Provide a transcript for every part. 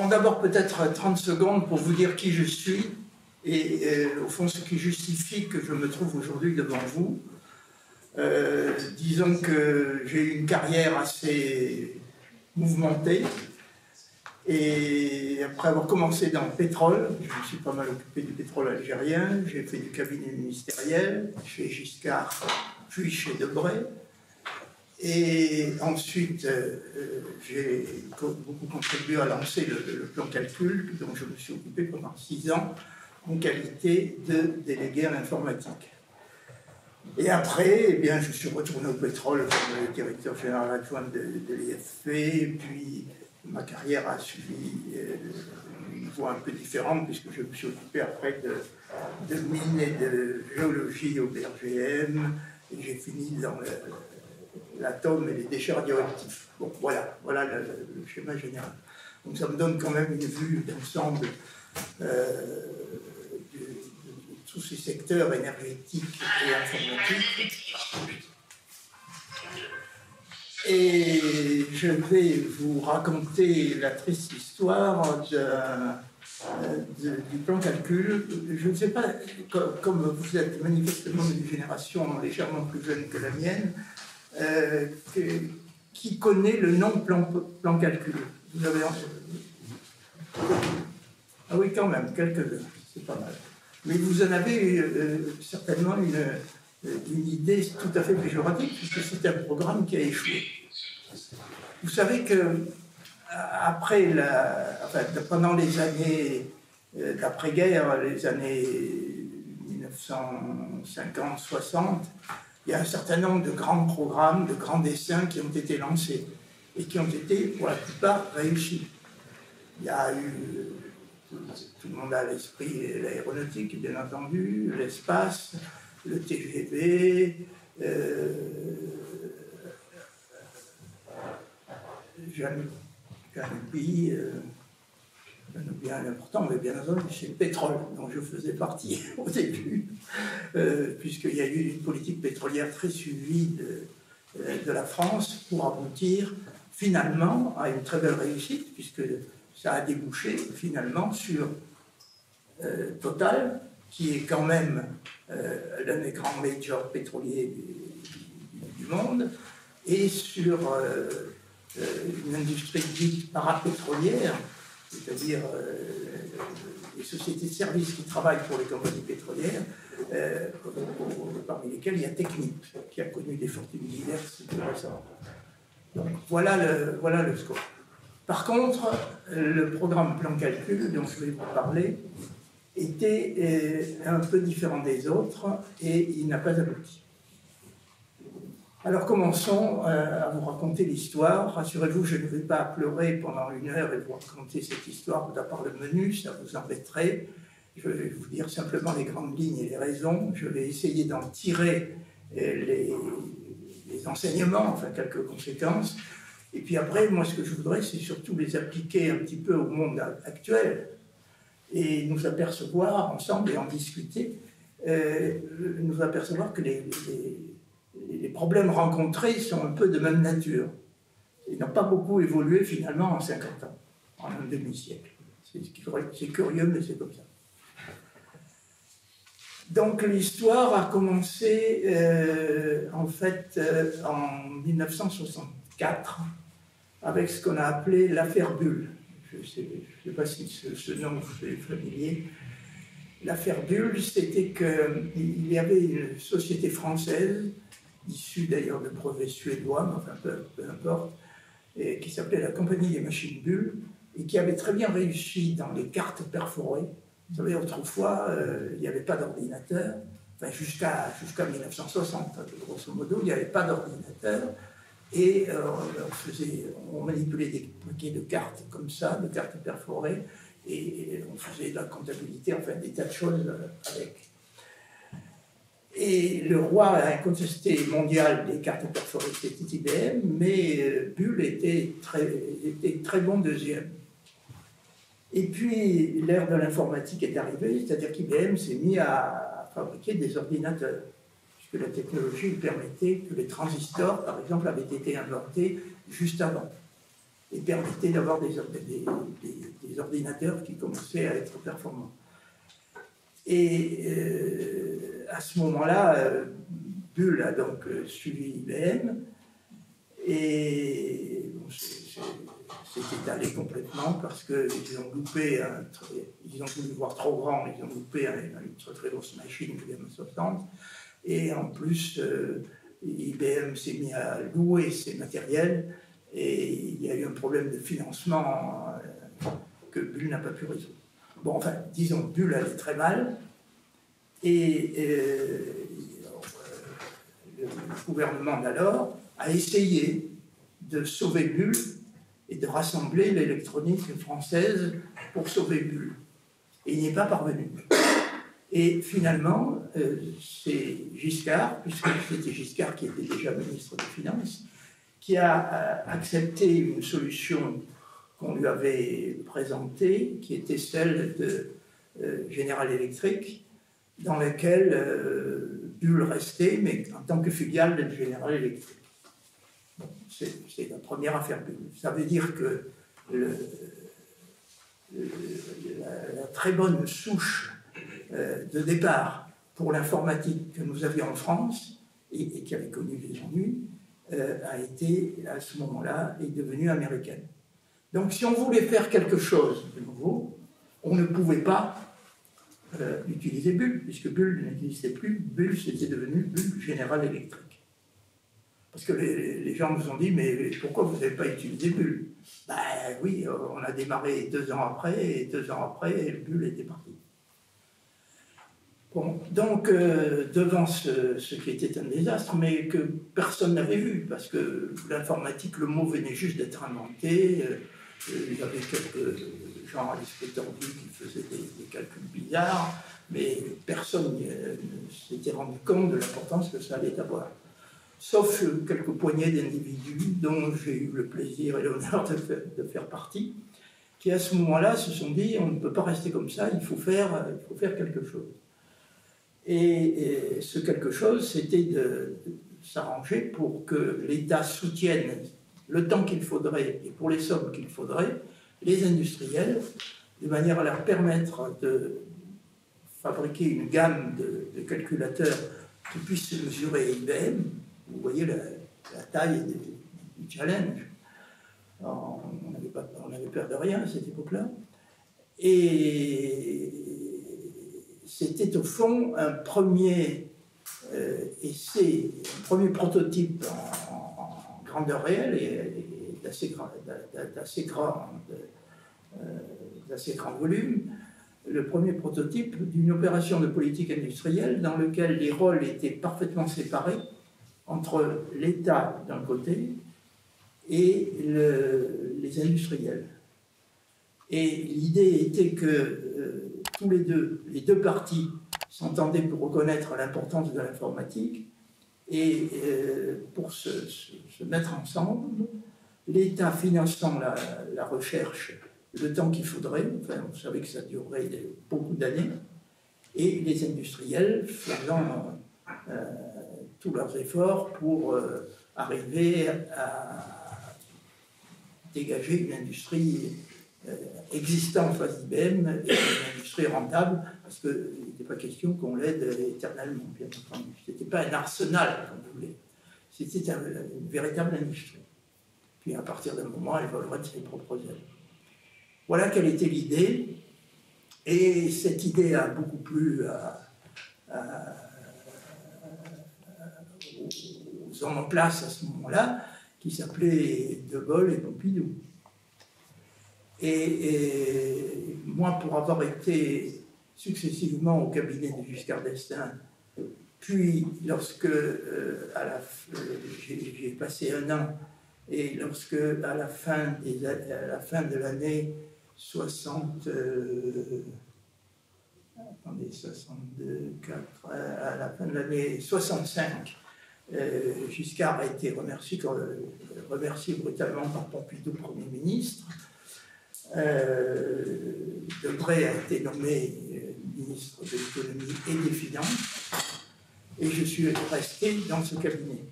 Bon, d'abord peut-être 30 secondes pour vous dire qui je suis et au fond ce qui justifie que je me trouve aujourd'hui devant vous. Disons que j'ai eu une carrière assez mouvementée et après avoir commencé dans le pétrole, je me suis pas mal occupé du pétrole algérien, j'ai fait du cabinet ministériel chez Giscard puis chez Debré. Et ensuite, j'ai beaucoup contribué à lancer le plan calcul, dont je me suis occupé pendant 6 ans en qualité de délégué à l'informatique. Et après, eh bien, je suis retourné au pétrole comme directeur général adjoint de l'IFP, puis ma carrière a suivi une voie un peu différente, puisque je me suis occupé après de mines et de géologie au BRGM, et j'ai fini dans l'atome et les déchets radioactifs. Bon, voilà le schéma général. Donc ça me donne quand même une vue d'ensemble de tous ces secteurs énergétiques et informatiques. Et je vais vous raconter la triste histoire du plan calcul. Je ne sais pas, comme vous êtes manifestement d'une génération légèrement plus jeune que la mienne, qui connaît le nom plan calcul? Vous avez Ah oui, quand même, quelques-uns, c'est pas mal. Mais vous en avez certainement une idée tout à fait péjorative, puisque c'est un programme qui a échoué. Vous savez que après pendant les années d'après-guerre, les années 1950-60, il y a un certain nombre de grands programmes, de grands dessins qui ont été lancés et qui ont été, pour la plupart, réussis. Il y a eu, tout le monde a à l'esprit l'aéronautique, bien entendu, l'espace, le TGV, bien important, mais bien entendu, c'est le pétrole dont je faisais partie au début, puisqu'il y a eu une politique pétrolière très suivie de la France pour aboutir finalement à une très belle réussite, puisque ça a débouché finalement sur Total, qui est quand même l'un des grands majors pétroliers du monde, et sur une industrie dite parapétrolière, c'est-à-dire les sociétés de services qui travaillent pour les compagnies pétrolières, parmi lesquelles il y a Technip, qui a connu des fortunes diverses tout récemment. Donc voilà le score. Par contre, le programme plan calcul dont je vais vous parler était un peu différent des autres et il n'a pas abouti. Alors commençons à vous raconter l'histoire. Rassurez-vous, je ne vais pas pleurer pendant 1 heure et vous raconter cette histoire d'à part le menu, ça vous embêterait. Je vais vous dire simplement les grandes lignes et les raisons. Je vais essayer d'en tirer les enseignements, enfin quelques conséquences. Et puis après, moi ce que je voudrais, c'est surtout les appliquer un petit peu au monde actuel et nous apercevoir ensemble et en discuter, nous apercevoir que les problèmes rencontrés sont un peu de même nature. Ils n'ont pas beaucoup évolué finalement en 50 ans, en un demi-siècle. C'est curieux, mais c'est comme ça. Donc l'histoire a commencé en fait en 1964 avec ce qu'on a appelé l'affaire Bull. Je ne sais pas si ce nom vous est familier. L'affaire Bull, c'était qu'il y avait une société française, issue d'ailleurs de brevets suédois, mais enfin peu importe, et qui s'appelait la Compagnie des Machines Bull, et qui avait très bien réussi dans les cartes perforées. Vous savez, autrefois, il n'y avait pas d'ordinateur, enfin jusqu'à 1960, grosso modo, il n'y avait pas d'ordinateur, et on manipulait des paquets de cartes comme ça, de cartes perforées, et on faisait de la comptabilité, enfin des tas de choses avec. Et le roi incontesté mondial des cartes perforées, c'était IBM, mais Bull était très bon deuxième. Et puis l'ère de l'informatique est arrivée, c'est-à-dire qu'IBM s'est mis à fabriquer des ordinateurs, puisque la technologie permettait que les transistors, par exemple, avaient été inventés juste avant. et permettait d'avoir des ordinateurs qui commençaient à être performants. Et à ce moment-là, Bull a donc suivi IBM, et bon, c'est étalé complètement parce qu'ils ont loupé ils ont voulu voir trop grand, ils ont loupé une très très grosse machine, le IBM60, et en plus IBM s'est mis à louer ses matériels, et il y a eu un problème de financement que Bull n'a pas pu résoudre. Bon, enfin, disons, Bull allait très mal, et le gouvernement d'alors a essayé de sauver Bull et de rassembler l'électronique française pour sauver Bull. Et il n'y est pas parvenu. Et finalement, c'est Giscard, puisque c'était Giscard qui était déjà ministre des Finances, qui a accepté une solution qu'on lui avait présentée, qui était celle de General Electric, dans laquelle Bull restait, mais en tant que filiale de General Electric. Bon, c'est la première affaire Bull. Ça veut dire que la très bonne souche de départ pour l'informatique que nous avions en France et qui avait connu des ennuis a été, à ce moment-là, est devenue américaine. Donc, si on voulait faire quelque chose de nouveau, on ne pouvait pas utiliser Bull, puisque Bull n'existait plus. Bull, c'était devenu Bull General Electric. Parce que les gens nous ont dit, mais pourquoi vous n'avez pas utilisé Bull? Ben oui, on a démarré 2 ans après, et 2 ans après, Bull était parti. Bon, donc, devant ce qui était un désastre, mais que personne n'avait vu, parce que l'informatique, le mot venait juste d'être inventé, il y avait quelques gens à l'esprit tordu qui faisaient des calculs bizarres, mais personne ne s'était rendu compte de l'importance que ça allait avoir. Sauf quelques poignées d'individus dont j'ai eu le plaisir et l'honneur de faire partie, qui à ce moment-là se sont dit, on ne peut pas rester comme ça, il faut faire quelque chose. Et ce quelque chose, c'était de s'arranger pour que l'État soutienne le temps qu'il faudrait et pour les sommes qu'il faudrait, les industriels, de manière à leur permettre de fabriquer une gamme de calculateurs qui puissent mesurer IBM. Vous voyez la taille du challenge. On n'avait peur de rien à cette époque-là. Et c'était au fond un premier essai, un premier prototype en grandeur réelle et d'assez grand volume, le premier prototype d'une opération de politique industrielle dans lequel les rôles étaient parfaitement séparés entre l'État d'un côté et les industriels. Et l'idée était que les deux parties s'entendaient pour reconnaître l'importance de l'informatique et pour se mettre ensemble, l'État finançant la recherche le temps qu'il faudrait, enfin on savait que ça durerait beaucoup d'années, et les industriels faisant tous leurs efforts pour arriver à dégager une industrie existante face IBM et une industrie rentable, parce qu'il n'était pas question qu'on l'aide éternellement, bien entendu. Ce n'était pas un arsenal, comme vous voulez. C'était une véritable industrie. Puis à partir d'un moment, elle volerait de ses propres ailes. Voilà quelle était l'idée. Et cette idée a beaucoup plu aux hommes en place à ce moment-là, qui s'appelaient De Gaulle et Pompidou. Et moi, pour avoir été successivement au cabinet de Giscard d'Estaing, puis lorsque j'ai passé 1 an, et lorsque à la fin de l'année à la fin de l'année 65, Giscard a été remercié brutalement par Pompidou, Premier ministre. Debré a été nommé ministre de l'économie et des finances, et je suis resté dans ce cabinet,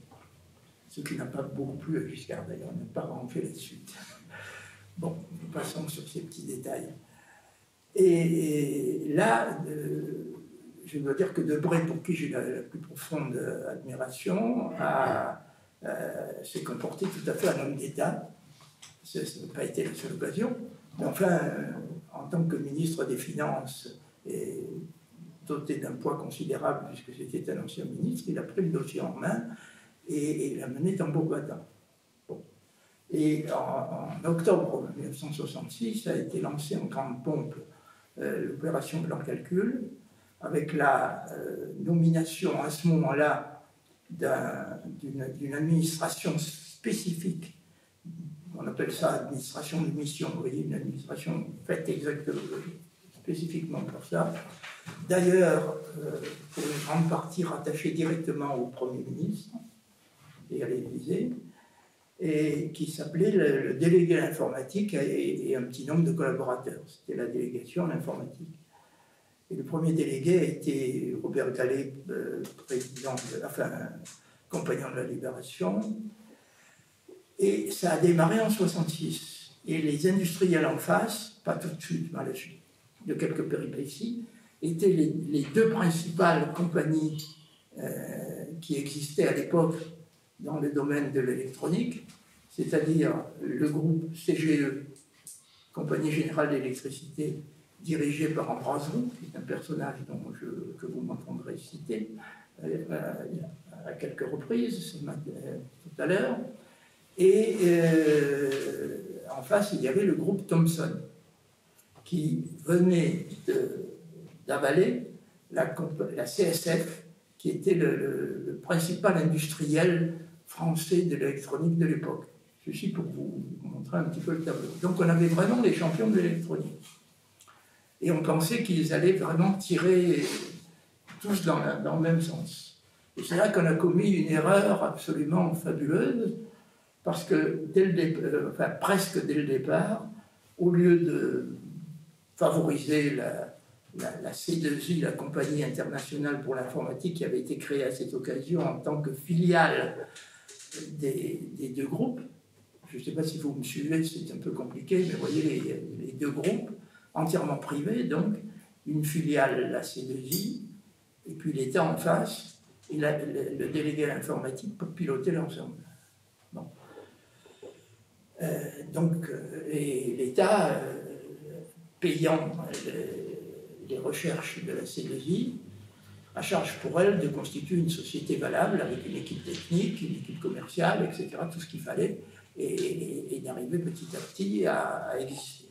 ce qui n'a pas beaucoup plu à Giscard d'ailleurs, on n'a pas rentré là-dessus. Bon, nous passons sur ces petits détails. Et là, je dois dire que Debré, pour qui j'ai la plus profonde admiration, s'est comporté tout à fait en homme d'État. Ça n'a pas été la seule occasion. Mais enfin, en tant que ministre des Finances et doté d'un poids considérable, puisque c'était un ancien ministre, il a pris le dossier en main et l'a mené tambour battant. Bon. Et en octobre 1966 a été lancée en grande pompe l'opération Plan Calcul, avec la nomination à ce moment-là d'une administration spécifique. On appelle ça administration de mission, vous voyez, une administration faite exactement, spécifiquement pour ça. D'ailleurs, pour une grande partie rattachée directement au Premier ministre et à l'Élysée, et qui s'appelait le délégué à l'informatique et un petit nombre de collaborateurs. C'était la délégation à l'informatique. Et le premier délégué a été Robert Gallet, compagnon de la Libération. Et ça a démarré en 1966. Et les industriels en face, pas tout de suite, mais à la suite de quelques péripéties, étaient les deux principales compagnies qui existaient à l'époque dans le domaine de l'électronique, c'est-à-dire le groupe CGE, Compagnie Générale d'Électricité, dirigé par Ambroise Roux, qui est un personnage que vous m'entendrez citer à quelques reprises tout à l'heure. Et en face, il y avait le groupe Thomson, qui venait d'avaler la CSF, qui était le principal industriel français de l'électronique de l'époque. Ceci pour vous montrer un petit peu le tableau. Donc on avait vraiment les champions de l'électronique. Et on pensait qu'ils allaient vraiment tirer tous dans le même sens. Et c'est là qu'on a commis une erreur absolument fabuleuse, parce que presque dès le départ, au lieu de favoriser la C2I, la Compagnie internationale pour l'informatique, qui avait été créée à cette occasion en tant que filiale des deux groupes. Je ne sais pas si vous me suivez, c'est un peu compliqué, mais vous voyez les deux groupes, entièrement privés, donc une filiale, la C2I, et puis l'État en face, et le délégué à l'informatique pour piloter l'ensemble. Bon. Et l'État payant les recherches de la C2I, à charge pour elle de constituer une société valable avec une équipe technique, une équipe commerciale, etc., tout ce qu'il fallait, et d'arriver petit à petit à exister.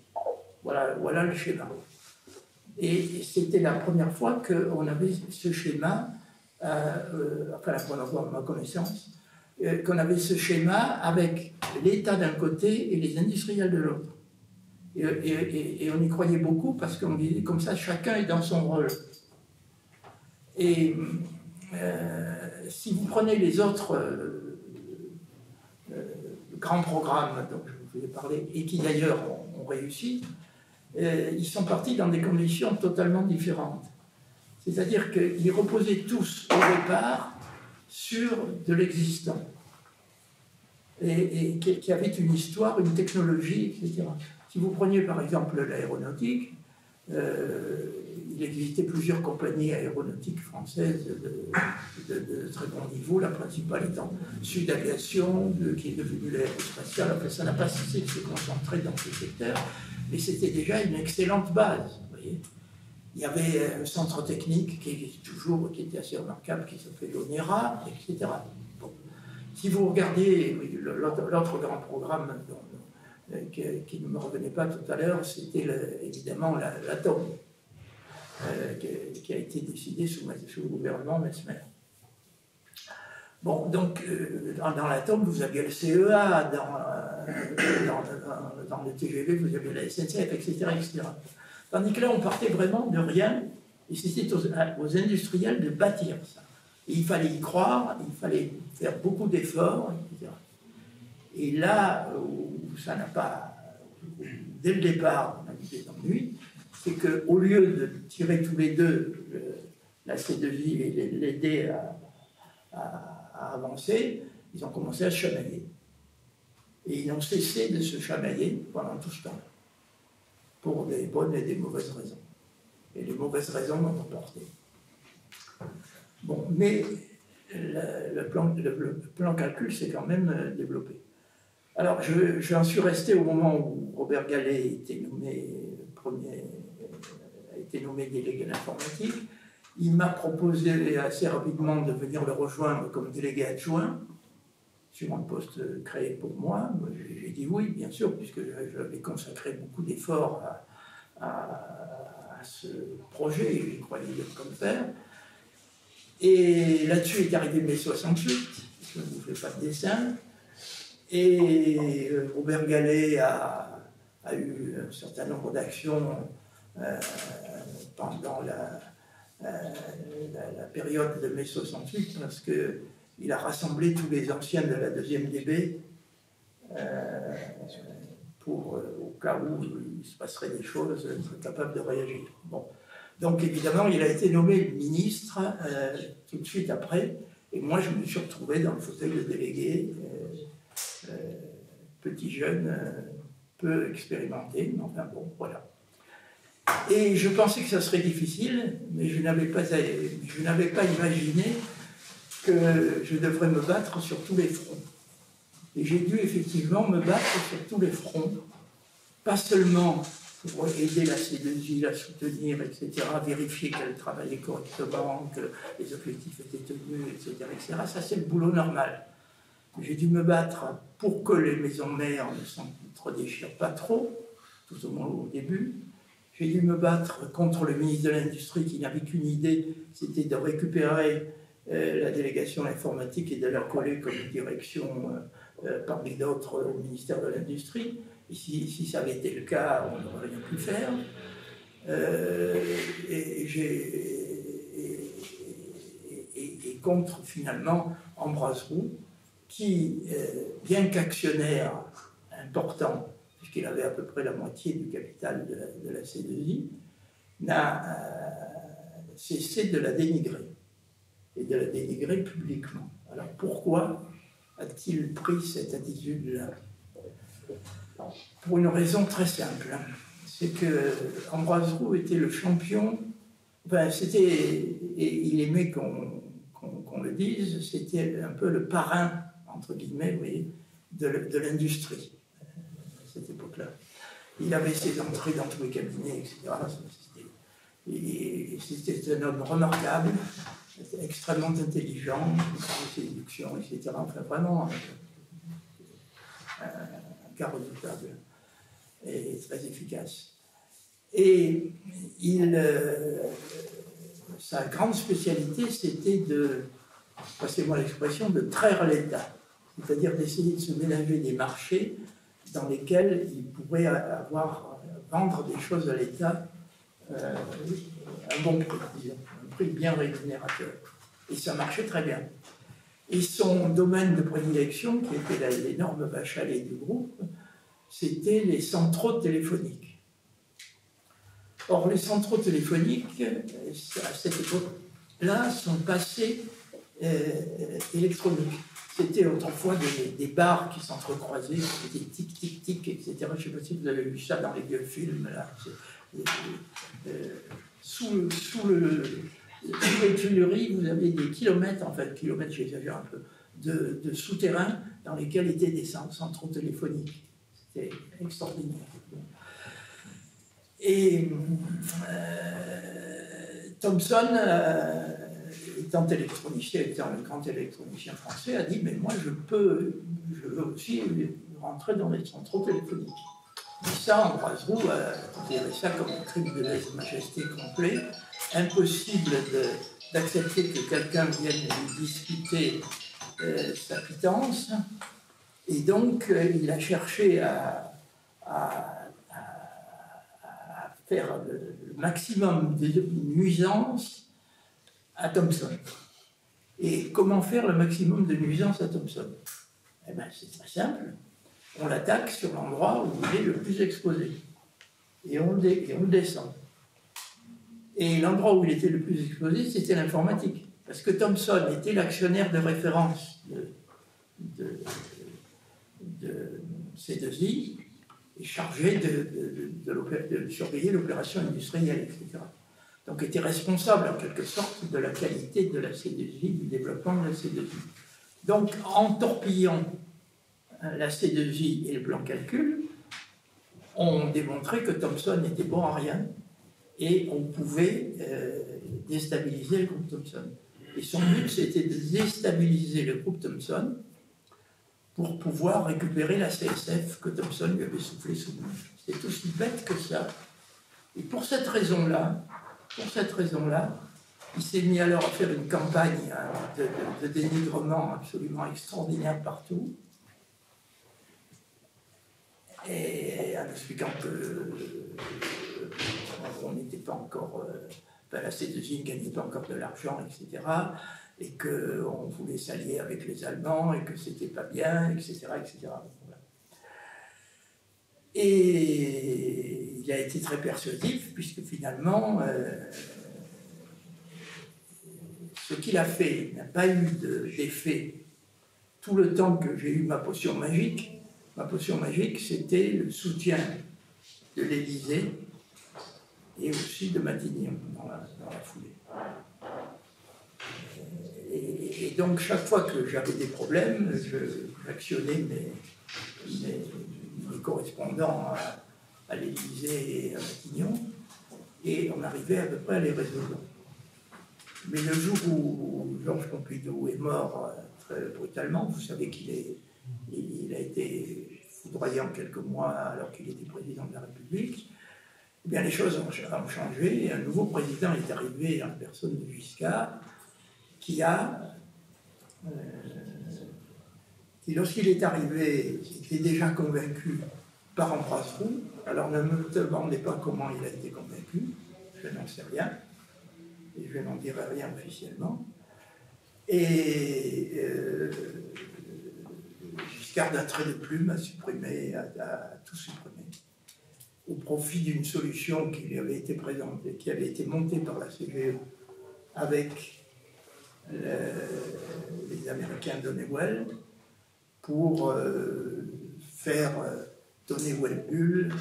Voilà le schéma. Et c'était la première fois qu'on avait ce schéma, enfin la première fois à ma connaissance, qu'on avait ce schéma avec l'État d'un côté et les industriels de l'autre. Et on y croyait beaucoup parce qu'on disait comme ça, chacun est dans son rôle. Et si vous prenez les autres grands programmes dont je vous ai parlé, et qui d'ailleurs ont réussi, ils sont partis dans des conditions totalement différentes. C'est-à-dire qu'ils reposaient tous au départ sur de l'existant, et qui avait une histoire, une technologie, etc. Si vous preniez par exemple l'aéronautique, il existait plusieurs compagnies aéronautiques françaises de très bon niveau, la principale étant Sud Aviation, qui est devenue l'aérospatiale. Après, ça n'a pas cessé de se concentrer dans ce secteur, mais c'était déjà une excellente base. Vous voyez. Il y avait un centre technique qui existe toujours, qui était assez remarquable, qui s'appelait l'ONERA, etc. Bon. Si vous regardez l'autre grand programme qui ne me revenait pas tout à l'heure, c'était évidemment l'atome, qui a été décidé sous le gouvernement Messmer. Bon, donc, dans l'atome, vous aviez le CEA, dans le TGV, vous aviez la SNCF, etc., etc. Tandis que là, on partait vraiment de rien, et c'était aux industriels de bâtir ça. Et il fallait y croire, il fallait faire beaucoup d'efforts, etc. Et là où ça n'a pas, dès le départ, on a eu des ennuis, c'est qu'au lieu de tirer tous les deux la C2I et l'aider à avancer, ils ont commencé à se chamailler. Et ils n'ont cessé de se chamailler pendant tout ce temps, pour des bonnes et des mauvaises raisons. Et les mauvaises raisons l'ont emporté. Bon, mais le plan calcul s'est quand même développé. Alors, j'en suis resté au moment où Robert Gallet a été nommé délégué à l'informatique. Il m'a proposé assez rapidement de venir le rejoindre comme délégué adjoint sur un poste créé pour moi. J'ai dit oui, bien sûr, puisque j'avais consacré beaucoup d'efforts à ce projet, et je croyais comme faire. Et là-dessus est arrivé mai 68, je ne vous fais pas de dessin, et Robert Gallet a eu un certain nombre d'actions pendant la période de mai 68, parce qu'il a rassemblé tous les anciens de la 2e DB pour, au cas où il se passerait des choses, être capable de réagir. Bon. Donc évidemment, il a été nommé ministre tout de suite après, et moi je me suis retrouvé dans le fauteuil de délégué, petit jeune, peu expérimenté, mais enfin bon, voilà. Et je pensais que ça serait difficile, mais je n'avais pas imaginé que je devrais me battre sur tous les fronts. Et j'ai dû effectivement me battre sur tous les fronts, pas seulement pour aider la C2I, la soutenir, etc., vérifier qu'elle travaillait correctement, que les objectifs étaient tenus, etc., etc. Ça, c'est le boulot normal. J'ai dû me battre pour que les maisons mères ne s'entre-déchirent pas trop, tout au moins au début. J'ai dû me battre contre le ministre de l'Industrie qui n'avait qu'une idée, c'était de récupérer la délégation à l'informatique et de la coller comme direction parmi d'autres au ministère de l'Industrie. Et si ça avait été le cas, on n'aurait rien pu faire. Et contre, finalement, Ambroise Roux, qui, bien qu'actionnaire important, puisqu'il avait à peu près la moitié du capital de la C2I, n'a cessé de la dénigrer, et de la dénigrer publiquement. Alors pourquoi a-t-il pris cette attitude-là? Pour une raison très simple, c'est que Ambroise Roux était le champion, enfin c'était, et il aimait qu'on le dise, c'était un peu le parrain, entre guillemets, vous voyez, de l'industrie à cette époque-là. Il avait ses entrées dans tous les cabinets, etc. C'était un homme remarquable, extrêmement intelligent, séduction, etc. Enfin, vraiment un cas redoutable et très efficace. Et sa grande spécialité, c'était de, passez-moi l'expression, de traire l'État, c'est-à-dire d'essayer de se ménager des marchés dans lesquels il pourrait vendre des choses à l'État à un bon prix, disons, un prix bien rémunérateur. Et ça marchait très bien. Et son domaine de prédilection, qui était l'énorme vache à lait du groupe, c'était les centraux téléphoniques. Or, les centraux téléphoniques, à cette époque-là, sont passés électroniques. C'était autrefois des barres qui s'entrecroisaient, qui étaient tic, tic, tic, etc. Je ne sais pas si vous avez vu ça dans les vieux films, là. Sous les Tuileries, vous avez des kilomètres, en fait, kilomètres, j'exagère un peu, de souterrains dans lesquels étaient des centraux téléphoniques. C'était extraordinaire. Et Thomson, étant électronicien, étant le grand électronicien français, a dit « mais moi je veux aussi rentrer dans les centraux téléphoniques ». Et ça, Ambroise Roux considérait ça comme un crime de lèse-majesté complet, impossible d'accepter que quelqu'un vienne lui discuter sa pitance, et donc il a cherché à faire le maximum de nuisances à Thomson. Et comment faire le maximum de nuisances à Thomson? Eh bien, c'est très simple. On l'attaque sur l'endroit où il est le plus exposé. Et on le descend. Et l'endroit où il était le plus exposé, c'était l'informatique. Parce que Thomson était l'actionnaire de référence C2I est chargé de surveiller l'opération industrielle, etc. Donc était responsable en quelque sorte de la qualité de la C2I, du développement de la C2I. Donc en torpillant la C2I et le plan calcul, on démontrait que Thomson n'était bon à rien et on pouvait déstabiliser le groupe Thomson. Et son but, c'était de déstabiliser le groupe Thomson pour pouvoir récupérer la CSF que Thomson lui avait soufflé sous le nez. C'est aussi bête que ça. Et pour cette raison-là, il s'est mis alors à faire une campagne de dénigrement absolument extraordinaire partout, et en expliquant que on n'était pas encore, la C2I ne gagnait pas encore de l'argent, etc., et qu'on voulait s'allier avec les Allemands, et que c'était pas bien, etc., etc. Voilà. Et il a été très persuasif, puisque finalement, ce qu'il a fait n'a pas eu d'effet tout le temps que j'ai eu ma potion magique. Ma potion magique, c'était le soutien de l'Élysée et aussi de Matignon dans la foulée. Et donc, chaque fois que j'avais des problèmes, j'actionnais mes correspondants à l'Élysée et à Matignon, et on arrivait à peu près à les résoudre. Mais le jour où Georges Pompidou est mort très brutalement, vous savez qu'il a été foudroyé en quelques mois alors qu'il était président de la République, eh bien les choses ont changé, et un nouveau président est arrivé en personne de Giscard, qui lorsqu'il est arrivé, était déjà convaincu par Ambroise Roux. Alors ne me demandez pas comment il a été convaincu, je n'en sais rien, et je n'en dirai rien officiellement. Et Giscard d'un trait de plume a supprimé, a tout supprimé, au profit d'une solution qui lui avait été présentée, qui avait été montée par la CGE avec les Américains d'Honeywell pour faire d'Honeywell-Bull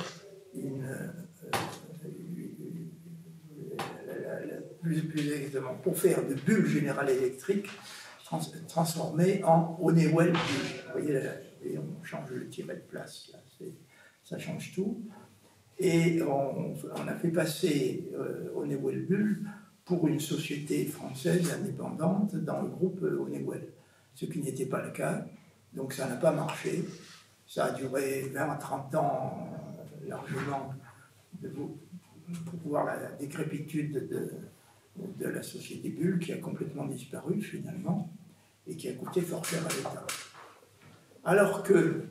plus exactement, pour faire de Bull General Electric transformé en Honeywell-Bull. Vous voyez, et on change le tiret de place, là, ça change tout. Et on a fait passer Honeywell-Bull pour une société française indépendante dans le groupe Honeywell, ce qui n'était pas le cas. Donc ça n'a pas marché. Ça a duré 20 à 30 ans largement pour voir la décrépitude de la société Bull, qui a complètement disparu finalement et qui a coûté fort cher à l'État. Alors que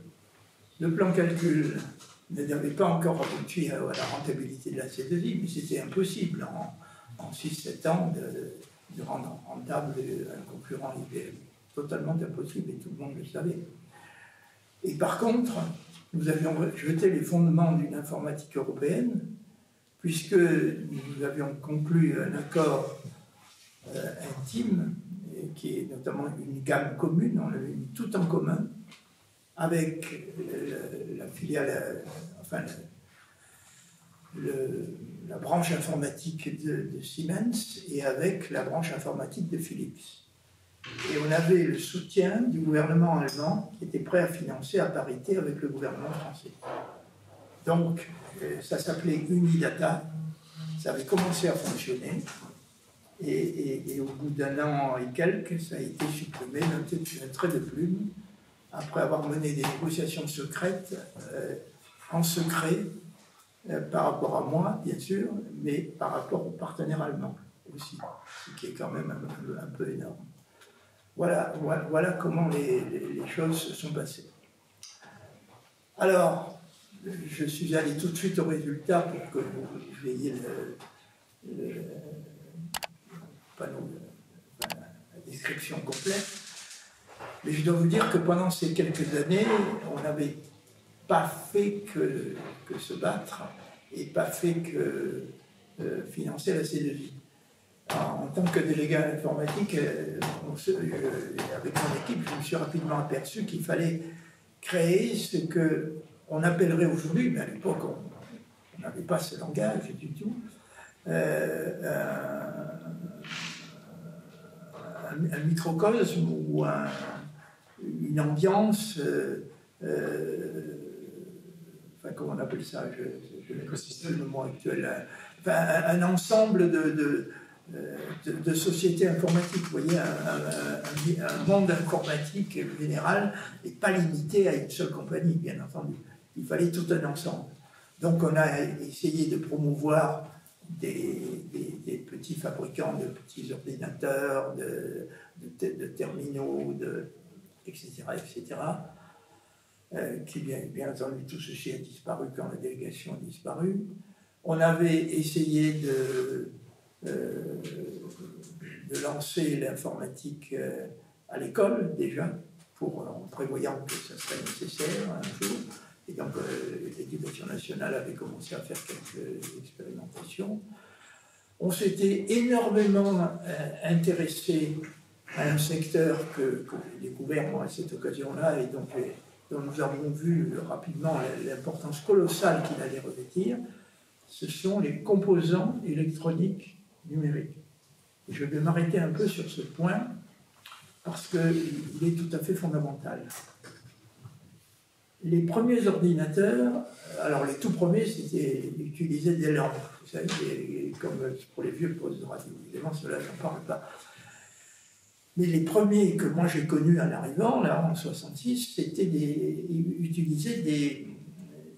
le plan calcul n'avait pas encore abouti à la rentabilité de la C2I, mais c'était impossible en 6-7 ans de rendre rentable un concurrent IBM. Totalement impossible, et tout le monde le savait. Et par contre, nous avions jeté les fondements d'une informatique européenne, puisque nous avions conclu un accord intime, qui est notamment une gamme commune, on avait mis tout en commun, avec la filiale, enfin la branche informatique de Siemens et avec la branche informatique de Philips. Et on avait le soutien du gouvernement allemand qui était prêt à financer à parité avec le gouvernement français. Donc, ça s'appelait Unidata, ça avait commencé à fonctionner, et au bout d'un an et quelques, ça a été supprimé d'un trait de plume, après avoir mené des négociations secrètes, en secret, par rapport à moi, bien sûr, mais par rapport aux partenaires allemands aussi, ce qui est quand même un peu énorme. Voilà comment les choses se sont passées. Alors, je suis allé tout de suite au résultat pour que vous ayez le panneau, la description complète. Mais je dois vous dire que pendant ces quelques années, on n'avait pas fait que se battre et pas fait que financer la C2I. En tant que délégué à l'informatique, avec mon équipe, je me suis rapidement aperçu qu'il fallait créé ce qu'on appellerait aujourd'hui, mais à l'époque on n'avait pas ce langage du tout, un microcosme ou une ambiance, enfin comment on appelle ça, je ne sais pas le mot actuel, enfin, un ensemble de sociétés informatiques, vous voyez, un monde informatique général et pas limité à une seule compagnie, bien entendu. Il fallait tout un ensemble. Donc on a essayé de promouvoir des petits fabricants de petits ordinateurs, de terminaux, etc., etc. Qui bien entendu tout ceci a disparu quand la délégation a disparu. On avait essayé de lancer l'informatique à l'école déjà, en prévoyant que ça serait nécessaire un jour. Et donc l'éducation nationale avait commencé à faire quelques expérimentations. On s'était énormément intéressé à un secteur que j'ai découvert moi, à cette occasion-là et donc, dont nous avons vu rapidement l'importance colossale qu'il allait revêtir. Ce sont les composants électroniques numériques. Et je vais m'arrêter un peu sur ce point parce qu'il est tout à fait fondamental. Les premiers ordinateurs, alors les tout premiers, c'était utiliser des lampes, vous savez, comme pour les vieux postes de radio. Évidemment, cela, je n'en parle pas. Mais les premiers que moi j'ai connus en arrivant, là, en 66, c'était utiliser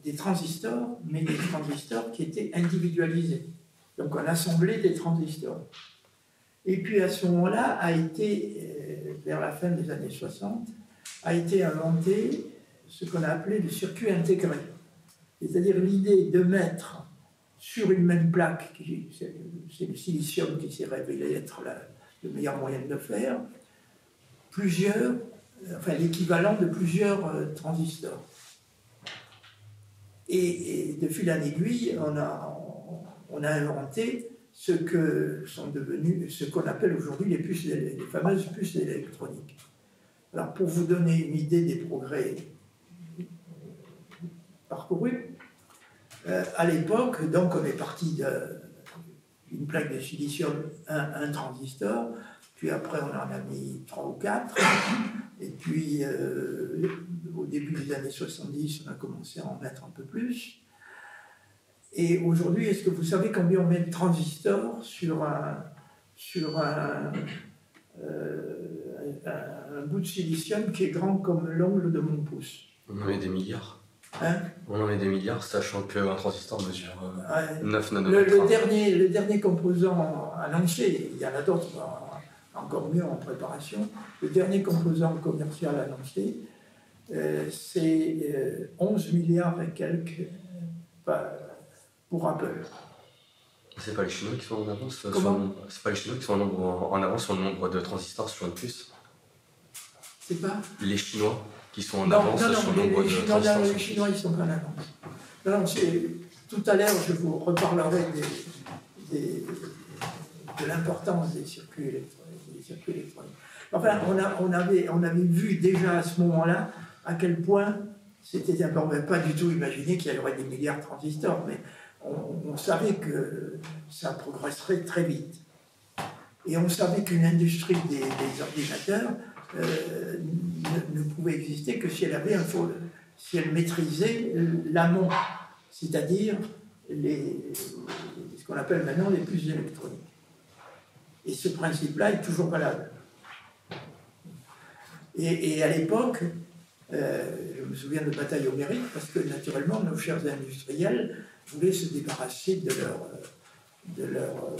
des transistors, mais des transistors qui étaient individualisés. Donc on assemblait des transistors. Et puis à ce moment-là, vers la fin des années 60, a été inventé ce qu'on a appelé le circuit intégré. C'est-à-dire l'idée de mettre sur une même plaque, c'est le silicium qui s'est révélé être le meilleur moyen de le faire, l'équivalent de plusieurs transistors. Et de fil en aiguille, on a inventé ce qu'on appelle aujourd'hui les fameuses puces électroniques. Alors, pour vous donner une idée des progrès parcourus, à l'époque, donc, on est parti d'une plaque de silicium, un transistor, puis après, on en a mis 3 ou 4, et puis, au début des années 70, on a commencé à en mettre un peu plus. Et aujourd'hui, est-ce que vous savez combien on met de transistors sur un bout de silicium qui est grand comme l'ongle de mon pouce? On en met des milliards. Hein? On en met des milliards, sachant qu'un transistor mesure 9 nanomètres. Le dernier composant annoncé, il y en a d'autres encore mieux en préparation, le dernier composant commercial annoncé, c'est 11 milliards et quelques pour Apple. C'est pas les Chinois qui sont en avance C'est pas les Chinois qui sont en avance sur le nombre de transistors sur une puce? C'est pas les Chinois qui sont en avance sur le nombre de transistors? Non, les Chinois, ils sont pas en avance. Tout à l'heure, je vous reparlerai de l'importance des circuits électroniques. Enfin, on avait vu déjà à ce moment-là à quel point c'était important. On n'avait pas du tout imaginé qu'il y aurait des milliards de transistors, mais on savait que ça progresserait très vite. Et on savait qu'une industrie des ordinateurs ne pouvait exister que si elle maîtrisait l'amont, c'est-à-dire ce qu'on appelle maintenant les puces électroniques. Et ce principe-là est toujours valable. Et à l'époque, je me souviens de batailles homériques parce que naturellement nos chers industriels voulaient se débarrasser de leur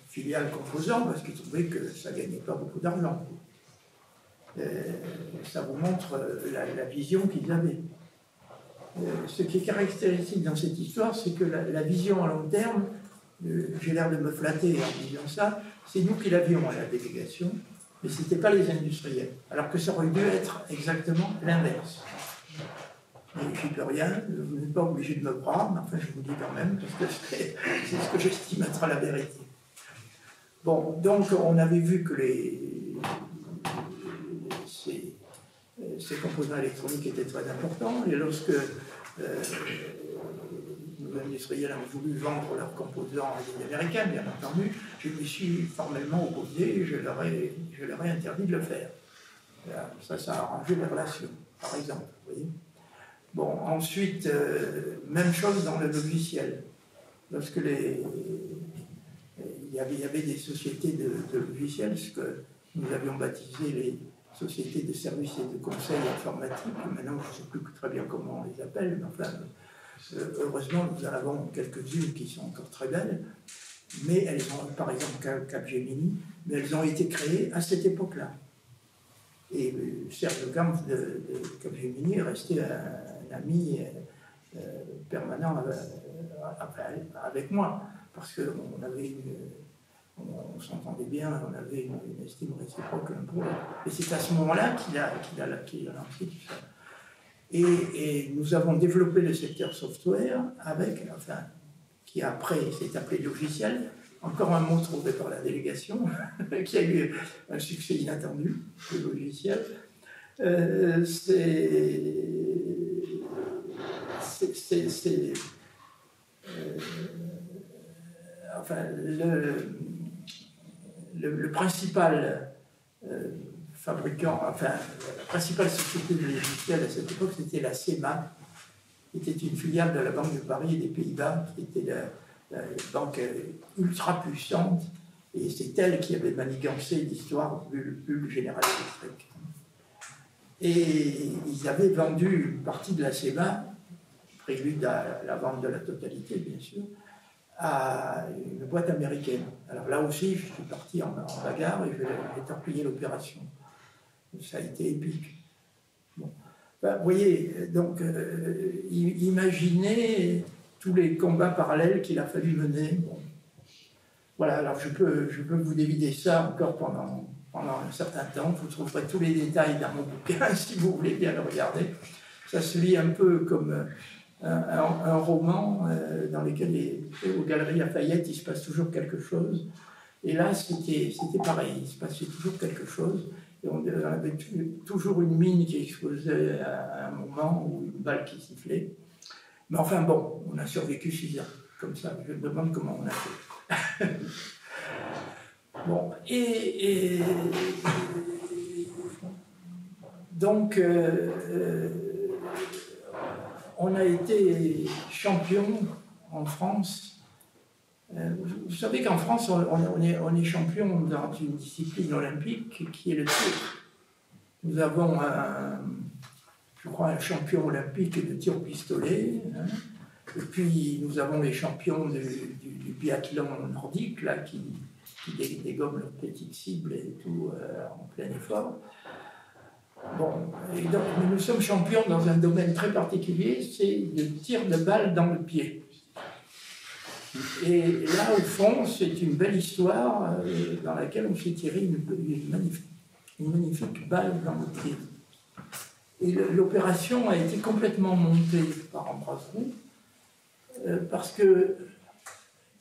filiale composant parce qu'ils trouvaient que ça ne gagnait pas beaucoup d'argent. Ça vous montre la vision qu'ils avaient. Ce qui est caractéristique dans cette histoire, c'est que la vision à long terme, j'ai l'air de me flatter en disant ça, c'est nous qui l'avions à la délégation, mais ce n'était pas les industriels. Alors que ça aurait dû être exactement l'inverse. Mais je n'y peux rien, vous n'êtes pas obligé de me croire, mais enfin je vous dis quand même, parce que c'est ce que j'estime être la vérité. Bon, donc on avait vu que ces composants électroniques étaient très importants, et lorsque nos industriels ont voulu vendre leurs composants à des Américains, bien entendu, je me suis formellement opposé et je leur ai interdit de le faire. Ça a arrangé les relations, par exemple. Vous voyez. Bon, ensuite, même chose dans le logiciel. Lorsque il y avait des sociétés de logiciels, ce que nous avions baptisé les sociétés de services et de conseil informatique. Maintenant, je ne sais plus très bien comment on les appelle, mais enfin, heureusement, nous en avons quelques-unes qui sont encore très belles, mais elles ont, par exemple, Capgemini, mais elles ont été créées à cette époque-là. Et Serge Gams de Capgemini est resté un ami permanent avec moi, parce qu'on avait on s'entendait bien, on avait une estime réciproque l'un pour l'autre. Et c'est à ce moment-là qu'il a lancé tout ça. Et nous avons développé le secteur software qui après s'est appelé logiciel, encore un mot trouvé par la délégation, qui a eu un succès inattendu, le logiciel. Le principal fabricant, la principale société de logiciels à cette époque, c'était la CEMA, qui était une filiale de la Banque de Paris et des Pays-Bas, qui était la banque ultra puissante, et c'est elle qui avait manigancé l'histoire Bull General Electric. Et ils avaient vendu une partie de la CEMA, prélude à la vente de la totalité, bien sûr, à une boîte américaine. Alors là aussi, je suis parti en bagarre et j'ai torpillé l'opération. Ça a été épique. Bon. Ben, vous voyez, donc, imaginez tous les combats parallèles qu'il a fallu mener. Bon. Voilà, alors je peux vous dévider ça encore pendant un certain temps. Vous trouverez tous les détails dans mon bouquin, si vous voulez bien le regarder. Ça se lit un peu comme un roman dans lequel, aux Galeries Lafayette, il se passe toujours quelque chose. Et là, c'était pareil, il se passait toujours quelque chose. Et on avait toujours une mine qui explosait à un moment, ou une balle qui sifflait. Mais enfin bon, on a survécu 6 ans, comme ça. Je me demande comment on a fait. Bon, donc, on a été champion en France. Vous savez qu'en France, on est champion dans une discipline olympique qui est le tir. Nous avons, je crois, un champion olympique de tir au pistolet. Hein. Et puis, nous avons les champions du biathlon nordique, là, qui dégomment leurs petites cibles et tout en plein effort. Bon, et donc, nous sommes champions dans un domaine très particulier, c'est le tir de balle dans le pied. Et là, au fond, c'est une belle histoire dans laquelle on s'est tiré une magnifique balle dans le pied. Et l'opération a été complètement montée par Ambroise Roux, parce que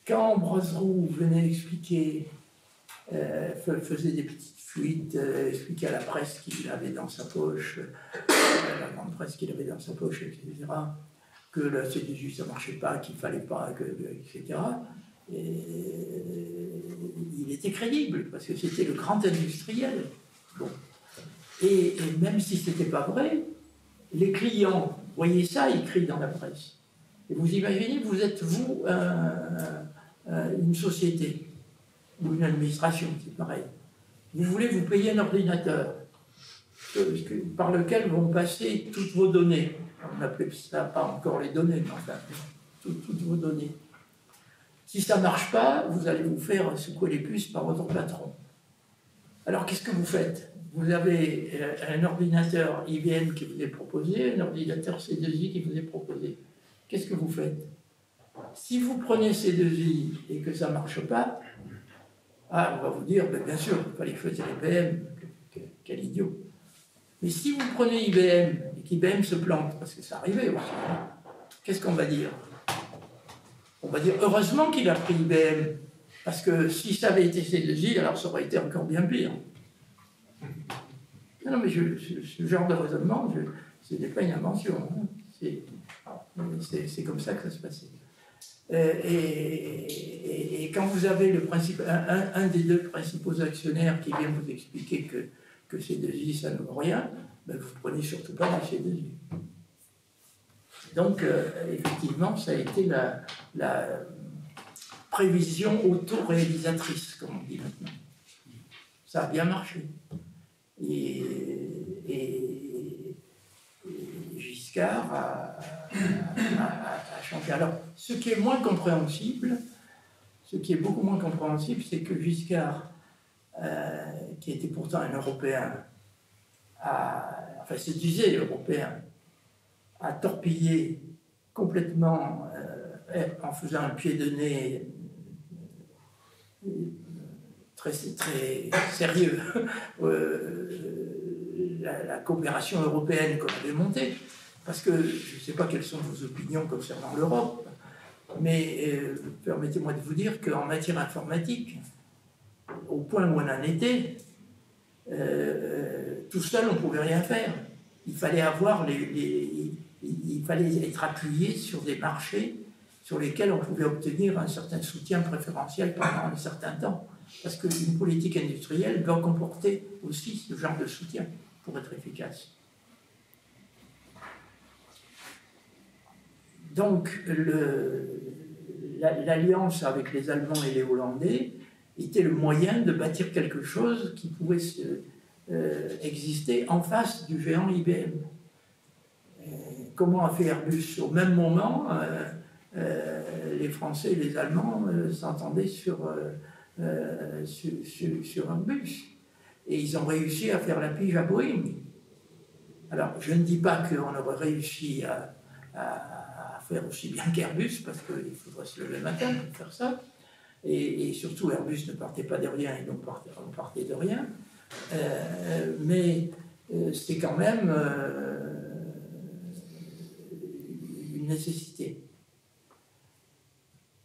quand Ambroise Roux venait expliquer, faisait des petites fuites, expliquait à la presse qu'il avait dans sa poche, la grande presse qu'il avait dans sa poche, etc., que la CDJ ça ne marchait pas, qu'il ne fallait pas, etc. Et il était crédible, parce que c'était le grand industriel. Bon. Et même si ce n'était pas vrai, les clients voyaient ça écrit dans la presse. Et vous imaginez, vous êtes, vous, une société, ou une administration, c'est pareil. Vous voulez vous payer un ordinateur, par lequel vont passer toutes vos données. On n'appelait ça pas encore les données, mais enfin, toutes vos données. Si ça ne marche pas, vous allez vous faire secouer les puces par votre patron. Alors, qu'est-ce que vous faites? Vous avez un ordinateur IBM qui vous est proposé, un ordinateur C2I qui vous est proposé. Qu'est-ce que vous faites? Si vous prenez C2I et que ça ne marche pas, on va vous dire, bien sûr, il fallait choisir IBM, quel idiot. Mais si vous prenez IBM et qu'IBM se plante, parce que ça arrivait aussi, qu'est-ce qu'on va dire? On va dire heureusement qu'il a pris IBM, parce que si ça avait été C2I, alors ça aurait été encore bien pire. Non, mais ce genre de raisonnement, ce n'est pas une invention. Hein. C'est comme ça que ça se passait. Et quand vous avez un des deux principaux actionnaires qui vient vous expliquer que C2I, ça ne vaut rien, ben vous ne prenez surtout pas du C2I. Donc, effectivement, ça a été la prévision autoréalisatrice, comme on dit maintenant. Ça a bien marché. Et Giscard a changé. Alors, ce qui est moins compréhensible, beaucoup moins compréhensible, c'est que Giscard, qui était pourtant un Européen, se disait européen, a torpillé complètement, en faisant un pied de nez très sérieux, la coopération européenne qu'on avait montée, parce que je ne sais pas quelles sont vos opinions concernant l'Europe, mais permettez-moi de vous dire qu'en matière informatique, au point où on en était, tout seul on ne pouvait rien faire. Il fallait il fallait être appuyé sur des marchés sur lesquels on pouvait obtenir un certain soutien préférentiel pendant un certain temps. Parce qu'une politique industrielle doit comporter aussi ce genre de soutien pour être efficace. Donc, l'alliance avec les Allemands et les Hollandais était le moyen de bâtir quelque chose qui pouvait exister en face du géant IBM. Comment a fait Airbus? Au même moment, les Français et les Allemands s'entendaient sur Airbus. Et ils ont réussi à faire la pige à Boeing. Alors, je ne dis pas qu'on aurait réussi à faire aussi bien qu'Airbus, parce qu'il faudrait se lever le matin pour faire ça. Et surtout, Airbus ne partait pas de rien, et donc on partait de rien. Mais c'est quand même une nécessité.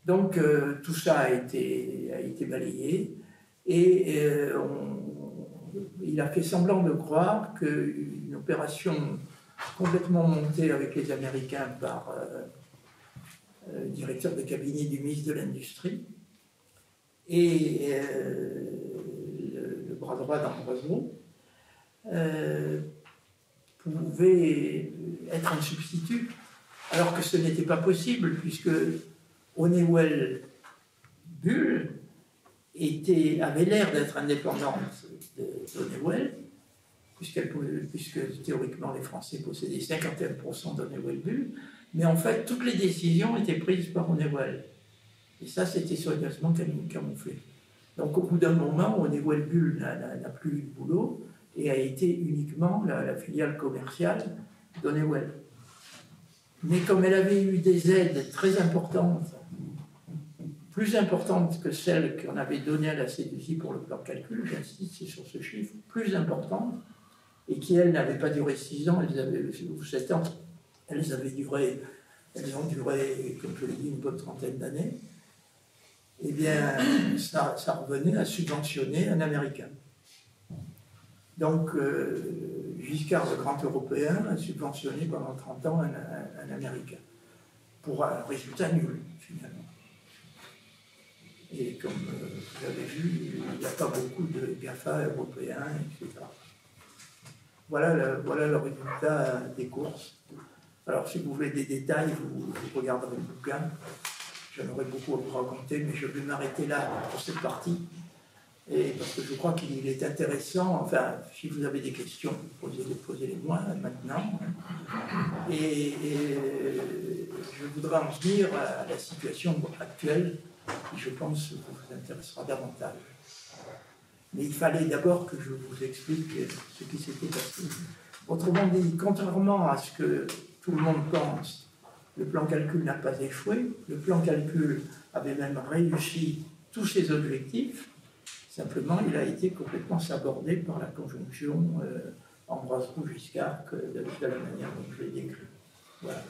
Donc tout ça a été balayé et il a fait semblant de croire qu'une opération complètement montée avec les Américains par le directeur de cabinet du ministre de l'Industrie et le bras droit d'Ambroiseau pouvait être un substitut, alors que ce n'était pas possible, puisque Honeywell Bull avait l'air d'être indépendante d'Honeywell, puisque théoriquement les Français possédaient 51% d'Honeywell Bull, mais en fait toutes les décisions étaient prises par Honeywell. Et ça, c'était soigneusement camouflé. Donc au bout d'un moment, Honeywell Bull n'a plus eu de boulot et a été uniquement la filiale commerciale d'Honeywell. Mais comme elle avait eu des aides très importantes, plus importantes que celles qu'on avait données à la C2I pour le plan de calcul, j'insiste sur ce chiffre, plus importantes, et qui, elles, n'avaient pas duré 6 ans, elles avaient 7 ans, elles ont duré, comme je l'ai dit, une bonne trentaine d'années, eh bien, ça revenait à subventionner un Américain. Donc, Giscard, le grand Européen, a subventionné pendant 30 ans un Américain, pour un résultat nul, finalement. Et comme vous avez vu, il n'y a pas beaucoup de GAFA européens, etc. Voilà le résultat des courses. Alors, si vous voulez des détails, vous regarderez le bouquin. J'en aurais beaucoup à vous raconter, mais je vais m'arrêter là pour cette partie. Et parce que je crois qu'il est intéressant, enfin, si vous avez des questions, posez-les-moi maintenant. Et je voudrais en venir à la situation actuelle, qui, je pense, vous intéressera davantage. Mais il fallait d'abord que je vous explique ce qui s'était passé. Autrement dit, contrairement à ce que tout le monde pense, le plan calcul n'a pas échoué. Le plan calcul avait même réussi tous ses objectifs. Simplement, il a été complètement sabordé par la conjonction Ambroise-Giscard de la manière dont je l'ai décrit. Voilà.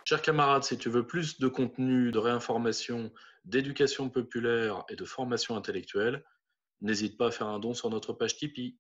Chers camarades, si tu veux plus de contenu, de réinformation, d'éducation populaire et de formation intellectuelle, n'hésite pas à faire un don sur notre page Tipeee.